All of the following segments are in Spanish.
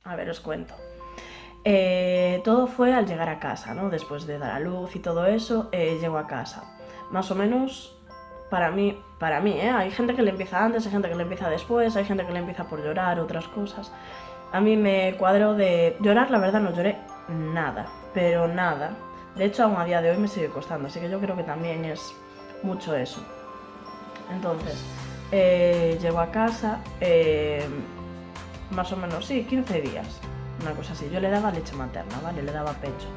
A ver, os cuento. Todo fue al llegar a casa, ¿no? Después de dar a luz y todo eso, llego a casa. Más o menos, para mí, hay gente que le empieza antes, hay gente que le empieza después, hay gente que le empieza por llorar, otras cosas. A mí me cuadró de llorar, la verdad no lloré nada, pero nada. De hecho, aún a día de hoy me sigue costando, así que yo creo que también es mucho eso. Entonces, llego a casa, más o menos, sí, 15 días, una cosa así. Yo le daba leche materna, ¿vale? Le daba pecho.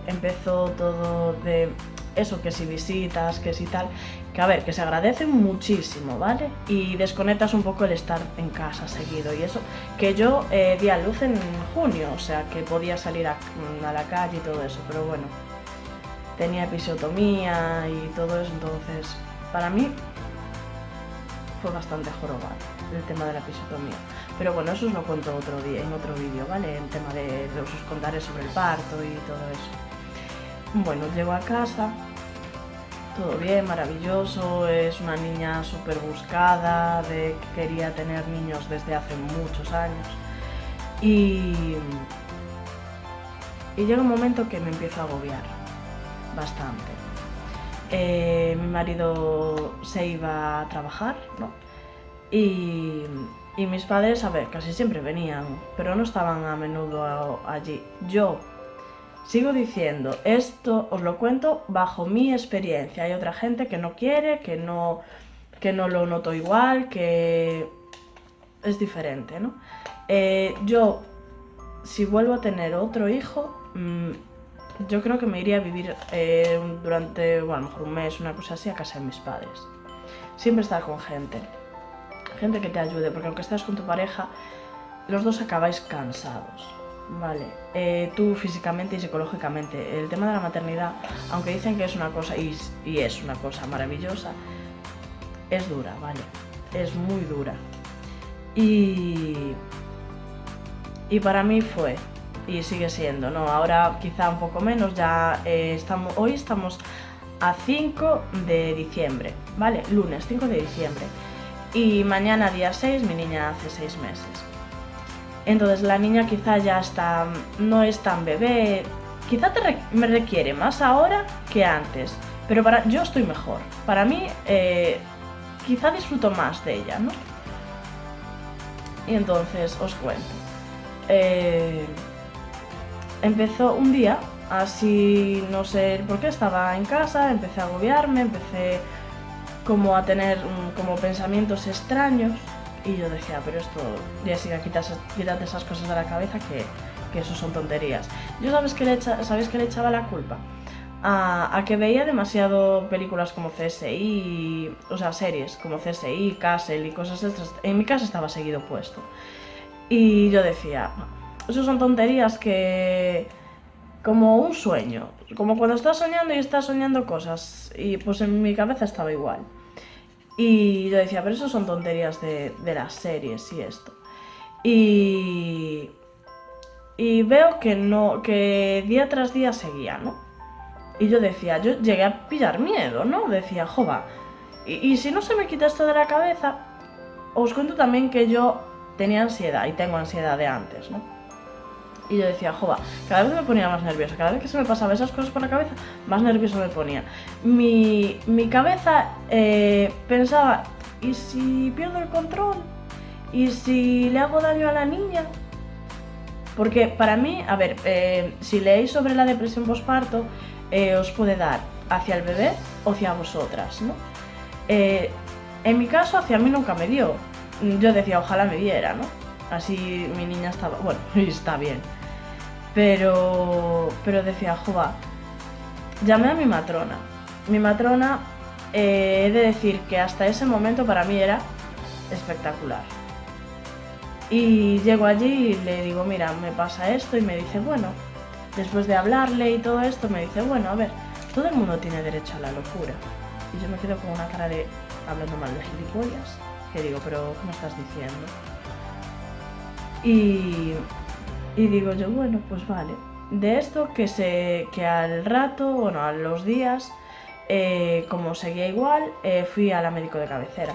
Empezó todo de eso, que si visitas, que si tal, que a ver, que se agradece muchísimo, ¿vale? Y desconectas un poco el estar en casa seguido y eso, que yo di a luz en junio, o sea, que podía salir a la calle y todo eso, pero bueno, tenía episiotomía y todo eso, entonces, para mí fue bastante jorobado el tema de la episiotomía. Pero bueno, eso os lo cuento otro día, en otro vídeo, ¿vale? El tema os contaré sobre el parto y todo eso. Bueno, llego a casa, todo bien, maravilloso, es una niña súper buscada, de que quería tener niños desde hace muchos años. Y llega un momento que me empiezo a agobiar bastante. Mi marido se iba a trabajar, ¿no? Y mis padres, a ver, casi siempre venían, pero no estaban a menudo allí. Yo sigo diciendo, esto os lo cuento bajo mi experiencia. Hay otra gente que no quiere, que no lo noto igual, que es diferente, ¿no? Yo, si vuelvo a tener otro hijo, yo creo que me iría a vivir durante, bueno, a lo mejor un mes, una cosa así, a casa de mis padres. Siempre estar con gente que te ayude, porque aunque estés con tu pareja, los dos acabáis cansados, ¿vale? Tú físicamente y psicológicamente. El tema de la maternidad, aunque dicen que es una cosa, y es una cosa maravillosa, es dura, ¿vale? Es muy dura. Y para mí fue, y sigue siendo, ¿no? Ahora quizá un poco menos, ya hoy estamos a 5 de diciembre, ¿vale? Lunes 5 de diciembre. Y mañana día 6 mi niña hace 6 meses. Entonces la niña quizá ya no es tan bebé, quizá me requiere más ahora que antes, pero yo estoy mejor. Para mí quizá disfruto más de ella, ¿no? Y entonces os cuento. Empezó un día, así no sé por qué, estaba en casa, empecé a agobiarme, empecé como a tener como pensamientos extraños y yo decía, pero esto, ya siga, quítate esas cosas de la cabeza que eso son tonterías. Yo ¿sabéis que le echaba la culpa? A que veía demasiado películas como CSI, o sea, series como CSI, Castle y cosas estas. En mi casa estaba seguido puesto. Y yo decía, eso son tonterías que... como un sueño, como cuando estás soñando y estás soñando cosas, y pues en mi cabeza estaba igual. Y yo decía, pero eso son tonterías de las series y esto. Y veo que no, que día tras día seguía, ¿no? Y yo decía, yo llegué a pillar miedo, ¿no? Decía, jova, y si no se me quita esto de la cabeza, os cuento también que yo tenía ansiedad y tengo ansiedad de antes, ¿no? Y yo decía, jova, cada vez me ponía más nerviosa, cada vez que se me pasaba esas cosas por la cabeza, más nerviosa me ponía. Mi cabeza pensaba, ¿y si pierdo el control? ¿Y si le hago daño a la niña? Porque para mí, a ver, si leéis sobre la depresión postparto, os puede dar hacia el bebé o hacia vosotras, ¿no? En mi caso, hacia mí nunca me dio. Yo decía, ojalá me diera, ¿no? Así mi niña estaba, bueno, y está bien. Pero decía, jova, llamé a mi matrona. Mi matrona, he de decir que hasta ese momento para mí era espectacular. Y llego allí y le digo, mira, me pasa esto, y me dice, bueno, después de hablarle y todo esto, me dice, bueno, a ver, todo el mundo tiene derecho a la locura. Y yo me quedo con una cara de, hablando mal de gilipollas, que digo, pero ¿qué me estás diciendo? Y digo yo, bueno, pues vale. De esto que al rato, bueno, a los días, como seguía igual, fui a la médico de cabecera.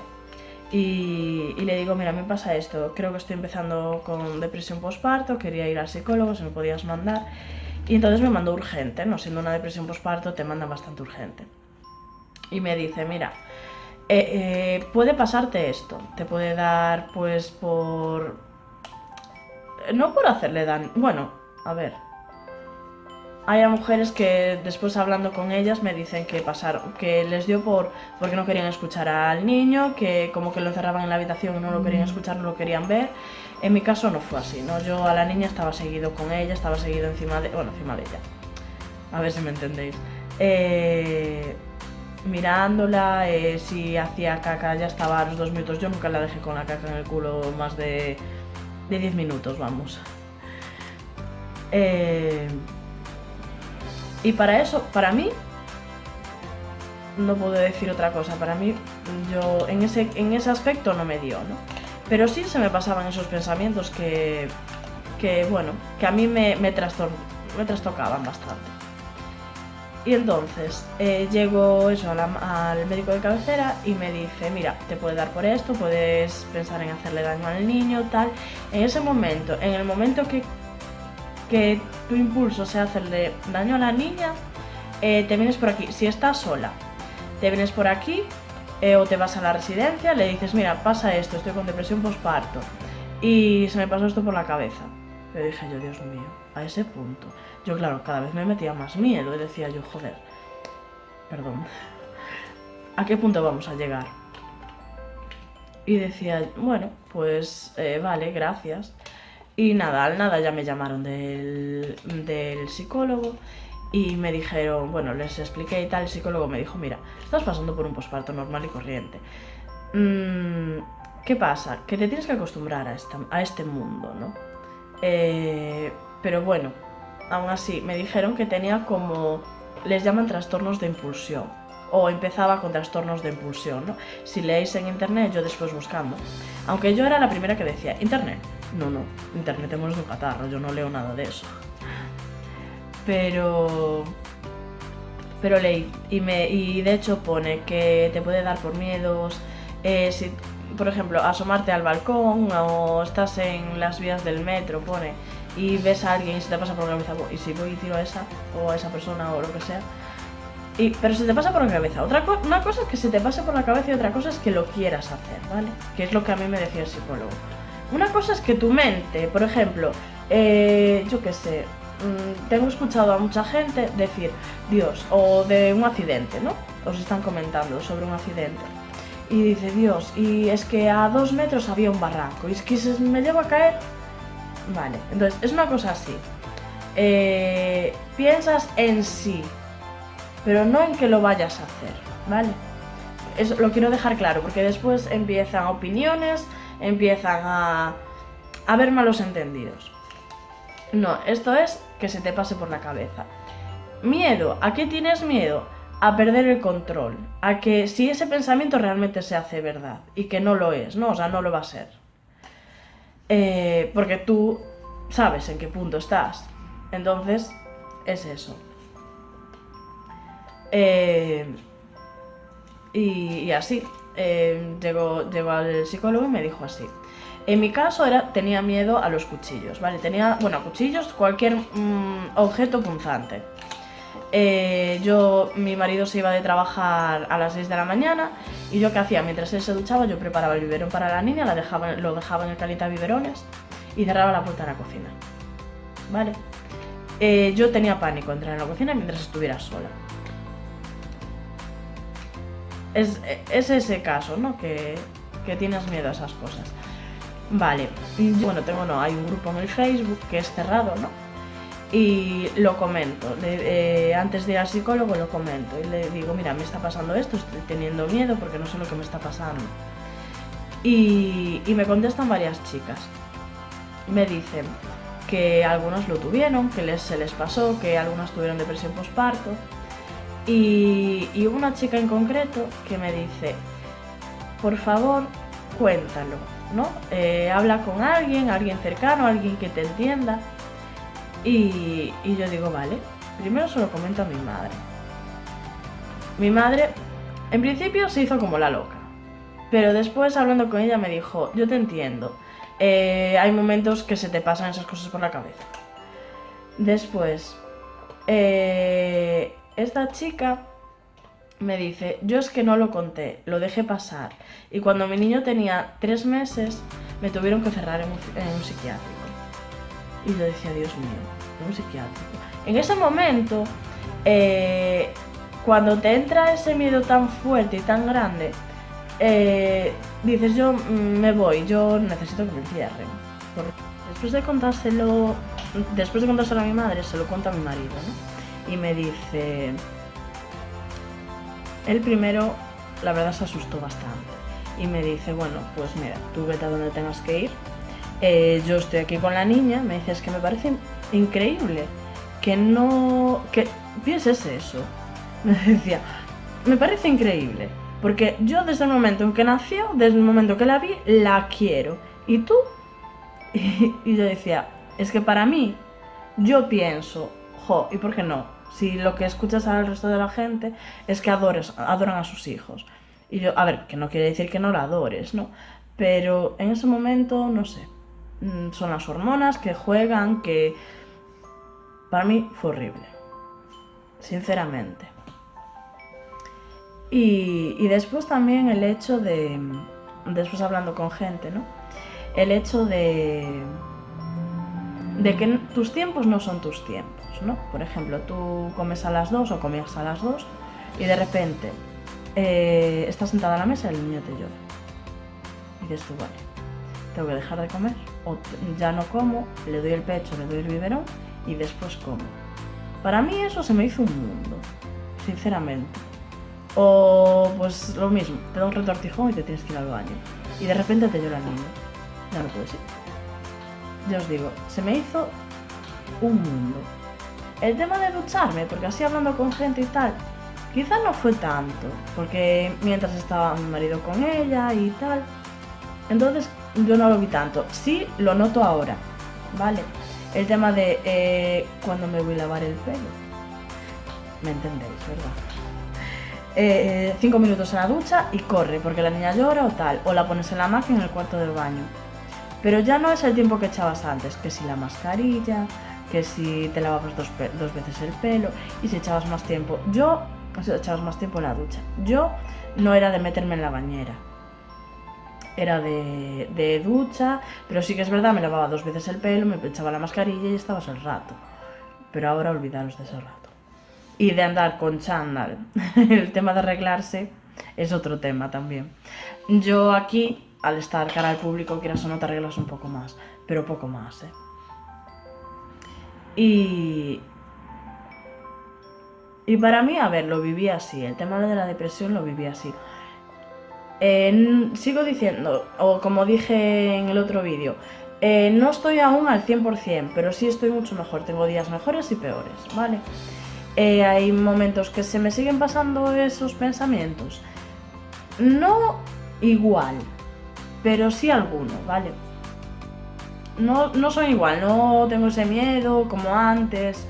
y le digo, mira, me pasa esto, creo que estoy empezando con depresión postparto, quería ir al psicólogo, si me podías mandar. Y entonces me mandó urgente, no siendo una depresión postparto te mandan bastante urgente. Y me dice, mira, puede pasarte esto, te puede dar pues por... No por hacerle daño, bueno, a ver. Hay a mujeres que después hablando con ellas me dicen que pasaron, que les dio porque no querían escuchar al niño, que como que lo encerraban en la habitación y no lo querían escuchar, no lo querían ver. En mi caso no fue así, ¿no? Yo a la niña estaba seguido con ella, estaba seguido encima de ella. A ver si me entendéis. Mirándola, si hacía caca ya estaba a los 2 minutos. Yo nunca la dejé con la caca en el culo más de 10 minutos, vamos. Y para eso, para mí, no puedo decir otra cosa, para mí, yo en ese aspecto no me dio, ¿no? Pero sí se me pasaban esos pensamientos que bueno, que a mí me trastocaban bastante. Y entonces llego eso al médico de cabecera y me dice, mira, te puede dar por esto, puedes pensar en hacerle daño al niño, tal. En ese momento, en el momento que tu impulso sea hacerle daño a la niña, te vienes por aquí. Si estás sola, te vienes por aquí o te vas a la residencia, le dices, mira, pasa esto, estoy con depresión postparto y se me pasó esto por la cabeza. Pero dije yo, Dios mío, a ese punto. Yo, claro, cada vez me metía más miedo y decía yo, joder, perdón, ¿a qué punto vamos a llegar? Y decía, bueno, pues vale, gracias. Y nada, al nada ya me llamaron del psicólogo y me dijeron, bueno, les expliqué y tal, el psicólogo me dijo, mira, estás pasando por un posparto normal y corriente. ¿Qué pasa? Que te tienes que acostumbrar a este mundo, ¿no? Pero bueno, aún así, me dijeron que tenía como, les llaman trastornos de impulsión, o empezaba con trastornos de impulsión, ¿no? Si leéis en internet, yo después buscando, aunque yo era la primera que decía, internet, no, internet te mueres de un catarro, yo no leo nada de eso. Pero leí, y de hecho pone que te puede dar por miedos, si, por ejemplo, asomarte al balcón o estás en las vías del metro, pone, y ves a alguien y se te pasa por la cabeza, y si voy y tiro a esa, o a esa persona o lo que sea. Pero se te pasa por la cabeza. Una cosa es que se te pase por la cabeza y otra cosa es que lo quieras hacer, ¿vale? Que es lo que a mí me decía el psicólogo. Una cosa es que tu mente, por ejemplo, yo qué sé, tengo escuchado a mucha gente decir, Dios, o de un accidente, ¿no? Os están comentando sobre un accidente. Y dice, Dios, y es que a 2 metros había un barranco, y es que se me lleva a caer. Vale, entonces es una cosa así. Piensas en sí, pero no en que lo vayas a hacer, ¿vale? Eso lo quiero dejar claro, porque después empiezan opiniones, empiezan a haber malos entendidos. No, esto es que se te pase por la cabeza. Miedo, ¿a qué tienes miedo? A perder el control, a que si ese pensamiento realmente se hace verdad, y que no lo es, ¿no? O sea, no lo va a ser. Porque tú sabes en qué punto estás. Entonces, es eso. Y así, llegó al psicólogo y me dijo así. En mi caso tenía miedo a los cuchillos, ¿vale? Cuchillos, cualquier objeto punzante. Mi marido se iba de trabajar a las 6 de la mañana y yo qué hacía, mientras él se duchaba yo preparaba el biberón para la niña, lo dejaba en el calientabiberones y cerraba la puerta de la cocina, ¿vale? Yo tenía pánico entrar en la cocina mientras estuviera sola. Es ese caso, ¿no? Que tienes miedo a esas cosas. Vale, hay un grupo en el Facebook que es cerrado, ¿no? Y lo comento, antes de ir al psicólogo lo comento y le digo, mira, me está pasando esto, estoy teniendo miedo porque no sé lo que me está pasando. Y me contestan varias chicas. Me dicen que algunos lo tuvieron, que se les pasó, que algunas tuvieron depresión postparto. Y una chica en concreto que me dice, por favor, cuéntalo, ¿no? Habla con alguien cercano, alguien que te entienda. Y yo digo, vale, primero se lo comento a mi madre. Mi madre, en principio, se hizo como la loca. Pero después, hablando con ella, me dijo, yo te entiendo, hay momentos que se te pasan esas cosas por la cabeza. Después, esta chica me dice, yo es que no lo conté, lo dejé pasar. Y cuando mi niño tenía 3 meses, me tuvieron que cerrar en un psiquiátrico. Y yo decía, Dios mío, en un psiquiátrico. En ese momento, cuando te entra ese miedo tan fuerte y tan grande, dices, yo me voy, yo necesito que me encierren. Después de contárselo a mi madre, se lo cuenta a mi marido, ¿no? Y me dice, él primero, la verdad, se asustó bastante. Y me dice, bueno, pues mira, tú vete a donde tengas que ir. Yo estoy aquí con la niña. Me dice, es que me parece increíble que pienses eso. Me decía, me parece increíble. Porque yo desde el momento en que nació, desde el momento que la vi, la quiero. ¿Y tú? Y yo decía, es que para mí, yo pienso, ¿y por qué no? Si lo que escuchas al resto de la gente es que adoran a sus hijos. Y yo, a ver, que no quiere decir que no la adores, ¿no? Pero en ese momento, no sé, son las hormonas que juegan, que para mí fue horrible, sinceramente. Y después también el hecho de, después hablando con gente, ¿no? El hecho de que tus tiempos no son tus tiempos, ¿no? Por ejemplo, tú comes a las 2 o comías a las 2 y de repente estás sentada a la mesa y el niño te llora. Y dices tú, vale, tengo que dejar de comer, o ya no como, le doy el pecho, le doy el biberón y después como. Para mí eso se me hizo un mundo, sinceramente. O pues lo mismo, te da un retortijón y te tienes que ir al baño. Y de repente te llora el niño. Ya no puedes ir. Ya os digo, se me hizo un mundo. El tema de ducharme, porque así hablando con gente y tal, quizá no fue tanto, porque mientras estaba mi marido con ella y tal, entonces yo no lo vi tanto. Sí lo noto ahora, ¿vale? El tema de cuando me voy a lavar el pelo. ¿Me entendéis, verdad? 5 minutos en la ducha y corre, porque la niña llora o tal, o la pones en la máquina en el cuarto del baño. Pero ya no es el tiempo que echabas antes, que si la mascarilla, que si te lavabas dos veces el pelo y si echabas más tiempo. Echabas más tiempo en la ducha. Yo no era de meterme en la bañera, era de ducha, pero sí que es verdad, me lavaba 2 veces el pelo, me echaba la mascarilla y estabas el rato. Pero ahora olvidaros de ese rato. Y de andar con chándal, el tema de arreglarse es otro tema también. Yo aquí, al estar cara al público, quieras o no, te arreglas un poco más, pero poco más, ¿eh? Y para mí, a ver, lo viví así, el tema de la depresión lo viví así. Sigo diciendo, o como dije en el otro vídeo, no estoy aún al 100%, pero sí estoy mucho mejor, tengo días mejores y peores, ¿vale? Hay momentos que se me siguen pasando esos pensamientos, no igual, pero sí alguno, ¿vale? No son igual, no tengo ese miedo como antes,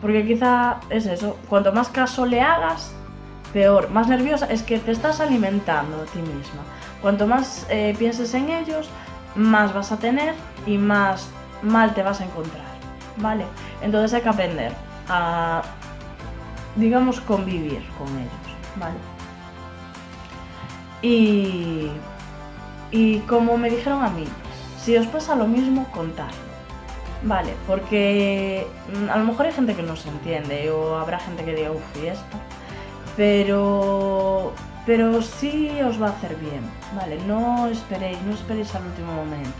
porque quizá es eso, cuanto más caso le hagas, peor, más nerviosa, es que te estás alimentando a ti misma. Cuanto más pienses en ellos, más vas a tener y más mal te vas a encontrar, ¿vale? Entonces hay que aprender a, digamos, convivir con ellos, ¿vale? Y como me dijeron a mí, si os pasa lo mismo, contadlo, ¿vale? Porque a lo mejor hay gente que no se entiende o habrá gente que diga, uff, y esto, pero sí os va a hacer bien, ¿vale? No esperéis al último momento,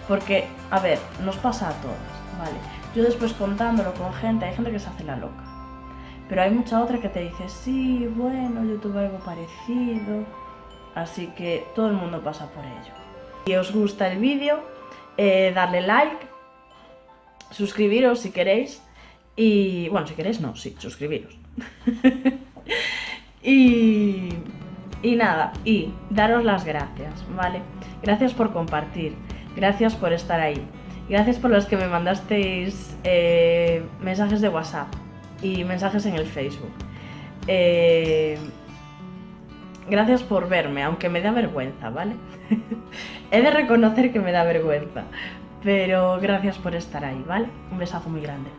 porque, a ver, nos pasa a todas, ¿vale? Yo después contándolo con gente, hay gente que se hace la loca, pero hay mucha otra que te dice, sí, bueno, yo tuve algo parecido, así que todo el mundo pasa por ello. Si os gusta el vídeo, darle like, suscribiros si queréis, y, bueno, si queréis no, sí, suscribiros. Y nada, y daros las gracias, ¿vale? Gracias por compartir, gracias por estar ahí, gracias por los que me mandasteis mensajes de WhatsApp y mensajes en el Facebook. Gracias por verme, aunque me da vergüenza, ¿vale? He de reconocer que me da vergüenza, pero gracias por estar ahí, ¿vale? Un besazo muy grande.